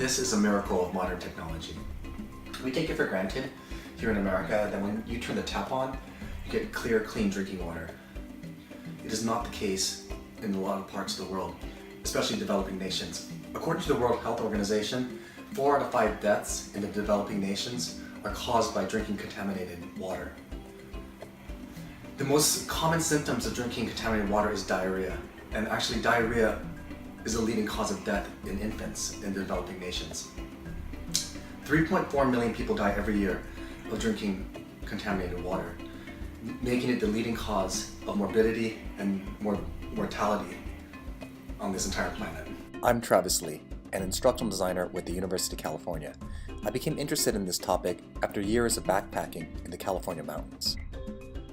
This is a miracle of modern technology. We take it for granted here in America that when you turn the tap on, you get clear, clean drinking water. It is not the case in a lot of parts of the world, especially developing nations. According to the World Health Organization, 4 out of 5 deaths in the developing nations are caused by drinking contaminated water. The most common symptoms of drinking contaminated water is diarrhea, and actually diarrhea is a leading cause of death in infants in developing nations. 3.4 million people die every year of drinking contaminated water, making it the leading cause of morbidity and mortality on this entire planet. I'm Travis Lee, an instructional designer with the University of California. I became interested in this topic after years of backpacking in the California mountains.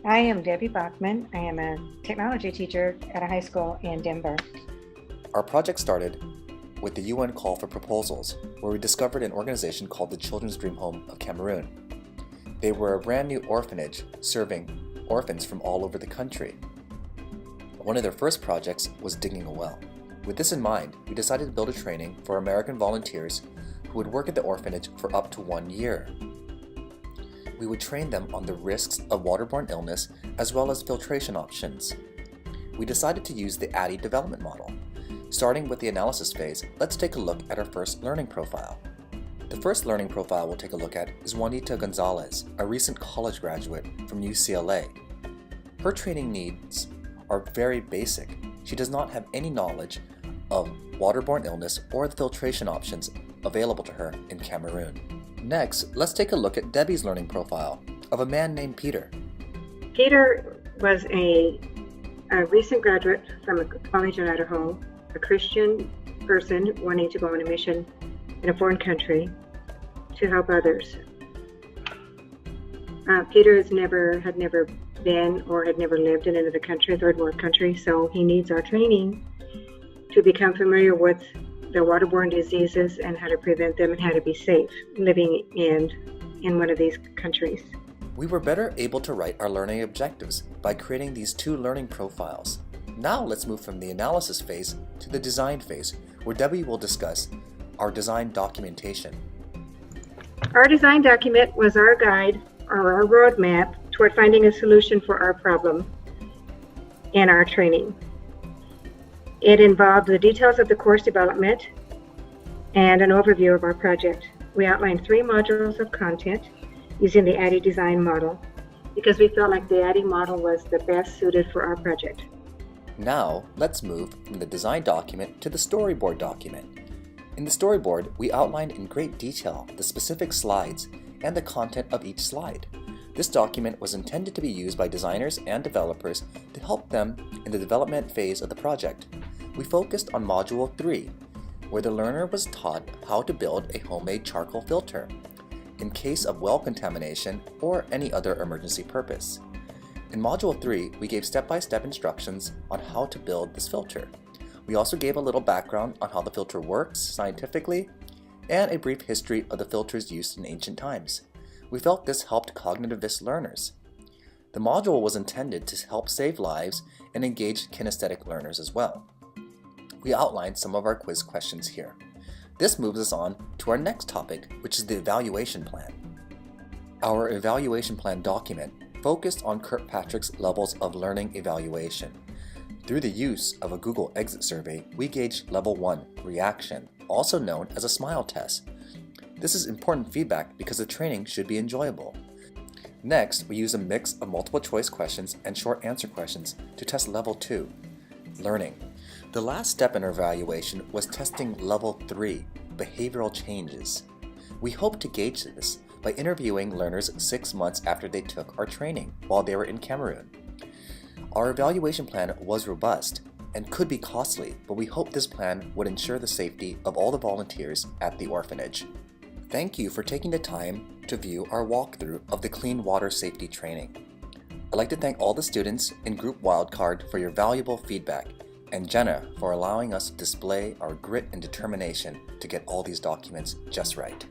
I am Debbie Bachman. I am a technology teacher at a high school in Denver. Our project started with the UN call for proposals, where we discovered an organization called the Children's Dream Home of Cameroon. They were a brand new orphanage serving orphans from all over the country. One of their first projects was digging a well. With this in mind, we decided to build a training for American volunteers who would work at the orphanage for up to 1 year. We would train them on the risks of waterborne illness as well as filtration options. We decided to use the ADDIE development model. Starting with the analysis phase, let's take a look at our first learning profile. The first learning profile we'll take a look at is Juanita Gonzalez, a recent college graduate from UCLA. Her training needs are very basic. She does not have any knowledge of waterborne illness or the filtration options available to her in Cameroon. Next, let's take a look at Debbie's learning profile of a man named Peter. Peter was a recent graduate from a college in Idaho, a Christian person wanting to go on a mission in a foreign country to help others. Peter had never been or had never lived in another country, a third world country, so he needs our training to become familiar with the waterborne diseases and how to prevent them and how to be safe living in one of these countries. We were better able to write our learning objectives by creating these 2 learning profiles. Now let's move from the analysis phase to the design phase, where Debbie will discuss our design documentation. Our design document was our guide or our roadmap toward finding a solution for our problem in our training. It involved the details of the course development and an overview of our project. We outlined 3 modules of content using the ADDIE design model because we felt like the ADDIE model was the best suited for our project. Now, let's move from the design document to the storyboard document. In the storyboard, we outlined in great detail the specific slides and the content of each slide. This document was intended to be used by designers and developers to help them in the development phase of the project. We focused on Module 3, where the learner was taught how to build a homemade charcoal filter in case of well contamination or any other emergency purpose. In Module 3, we gave step-by-step instructions on how to build this filter. We also gave a little background on how the filter works scientifically and a brief history of the filters used in ancient times. We felt this helped cognitivist learners. The module was intended to help save lives and engage kinesthetic learners as well. We outlined some of our quiz questions here. This moves us on to our next topic, which is the evaluation plan. Our evaluation plan document focused on Kirkpatrick's levels of learning evaluation. Through the use of a Google exit survey, we gauged level 1, reaction, also known as a smile test. This is important feedback because the training should be enjoyable. Next, we use a mix of multiple choice questions and short answer questions to test level 2, learning. The last step in our evaluation was testing level 3, behavioral changes. We hope to gauge this by interviewing learners 6 months after they took our training while they were in Cameroon. Our evaluation plan was robust and could be costly, but we hope this plan would ensure the safety of all the volunteers at the orphanage. Thank you for taking the time to view our walkthrough of the Clean Water Safety Training. I'd like to thank all the students in Group Wildcard for your valuable feedback, and Jenna for allowing us to display our grit and determination to get all these documents just right.